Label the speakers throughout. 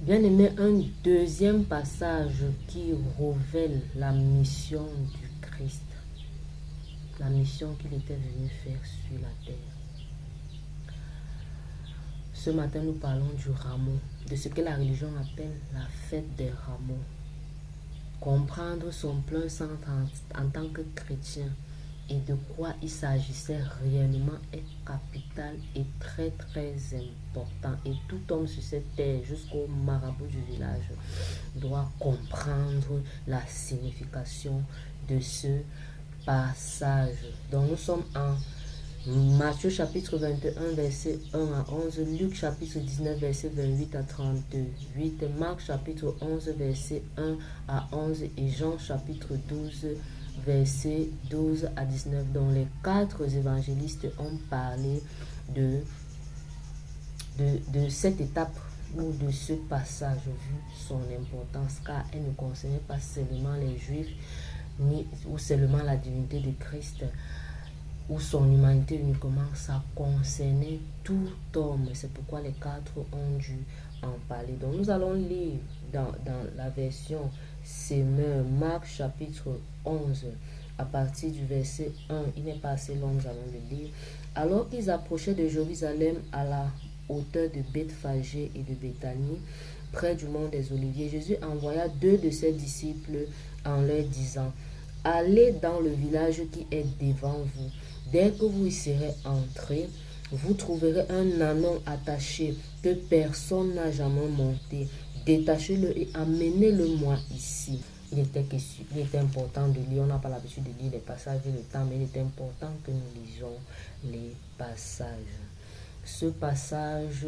Speaker 1: Bien aimé, un deuxième passage qui révèle la mission du Christ, la mission qu'il était venu faire sur la terre. Ce matin, nous parlons du rameau, de ce que la religion appelle la fête des rameaux. Comprendre son plein sens en tant que chrétien et de quoi il s'agissait réellement est capital et très très important. Et tout homme sur cette terre, jusqu'au marabout du village, doit comprendre la signification de ce passage. Donc nous sommes en Matthieu chapitre 21, verset 1 à 11, Luc chapitre 19, verset 28 à 38, Marc chapitre 11, verset 1 à 11 et Jean chapitre 12, verset 12 à 19, dont les quatre évangélistes ont parlé de cette étape ou de ce passage, vu son importance, car elle ne concernait pas seulement les Juifs, ni ou seulement la divinité de Christ, ou son humanité uniquement, ça concernait tout homme. C'est pourquoi les quatre ont dû en parler. Donc nous allons lire dans la version Semeur, Marc chapitre 11, à partir du verset 1. Il n'est pas assez long, nous allons le lire. Alors qu'ils approchaient de Jérusalem à la hauteur de Bethphagée et de Béthanie, près du mont des Oliviers, Jésus envoya deux de ses disciples en leur disant: allez dans le village qui est devant vous. Dès que vous y serez entrés, vous trouverez un ânon attaché que personne n'a jamais monté. Détachez-le et amenez-le-moi ici. Il était important de lire, on n'a pas l'habitude de lire les passages et le temps, mais il est important que nous lisions les passages. Ce passage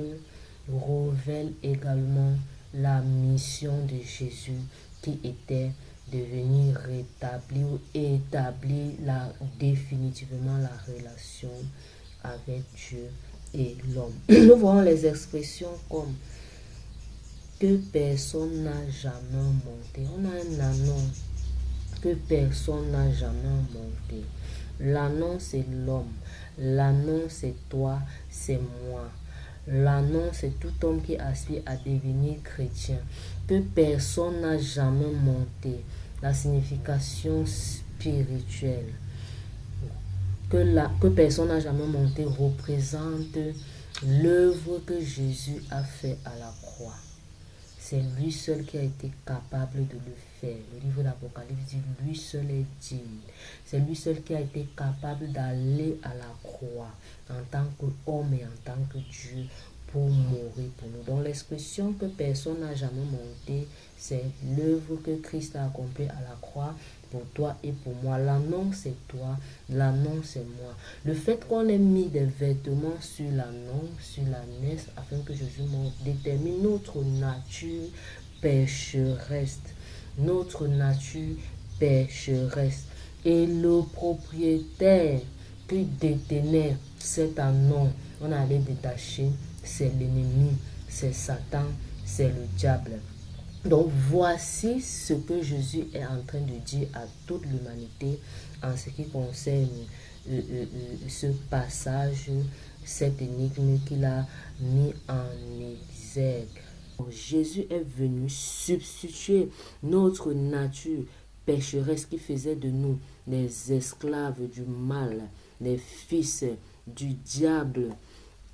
Speaker 1: révèle également la mission de Jésus qui était de venir rétablir ou établir définitivement la relation avec Dieu et l'homme. Nous voyons les expressions comme que personne n'a jamais monté. On a un ânon que personne n'a jamais monté. L'ânon, c'est l'homme. L'ânon, c'est toi, c'est moi. L'ânon, c'est tout homme qui aspire à devenir chrétien, que personne n'a jamais monté. La signification spirituelle que personne n'a jamais monté représente l'œuvre que Jésus a fait à la croix. C'est lui seul qui a été capable de le faire. Le livre d'Apocalypse dit lui seul est digne. C'est lui seul qui a été capable d'aller à la croix en tant qu'homme et en tant que Dieu pour mourir pour nous. Donc l'expression que personne n'a jamais monté, c'est l'œuvre que Christ a accomplie à la croix pour toi et pour moi. L'ânon, c'est toi, l'ânon, c'est moi. Le fait qu'on ait mis des vêtements sur l'ânon, sur l'ânesse, afin que Jésus monte, détermine notre nature pécheresse. Notre nature pécheresse. Et le propriétaire qui détenait cet ânon, on allait détacher, c'est l'ennemi, c'est Satan, c'est le diable. Donc voici ce que Jésus est en train de dire à toute l'humanité en ce qui concerne ce passage, cette énigme qu'il a mis en exergue. Jésus est venu substituer notre nature pécheresse qui faisait de nous les esclaves du mal, les fils du diable,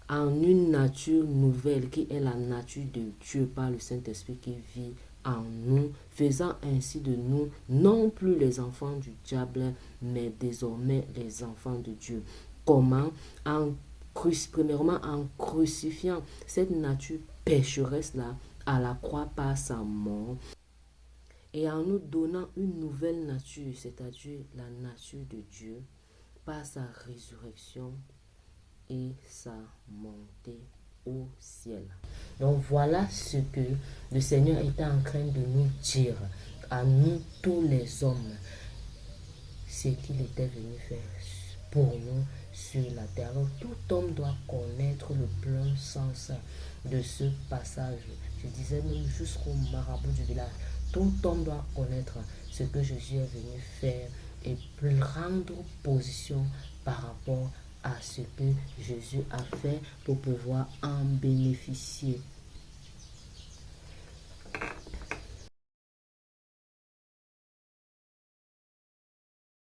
Speaker 1: en une nature nouvelle qui est la nature de Dieu par le Saint-Esprit qui vit en nous, faisant ainsi de nous non plus les enfants du diable, mais désormais les enfants de Dieu. Comment? Premièrement, en crucifiant cette nature pécheresse-là à la croix par sa mort, et en nous donnant une nouvelle nature, c'est-à-dire la nature de Dieu, par sa résurrection et sa montée au ciel. Donc voilà ce que le Seigneur était en train de nous dire à nous tous les hommes, ce qu'il était venu faire pour nous sur la terre. Alors tout homme doit connaître le plein sens de ce passage. Je disais même jusqu'au marabout du village, tout homme doit connaître ce que Jésus est venu faire et prendre position par rapport à ce que Jésus a fait pour pouvoir en bénéficier.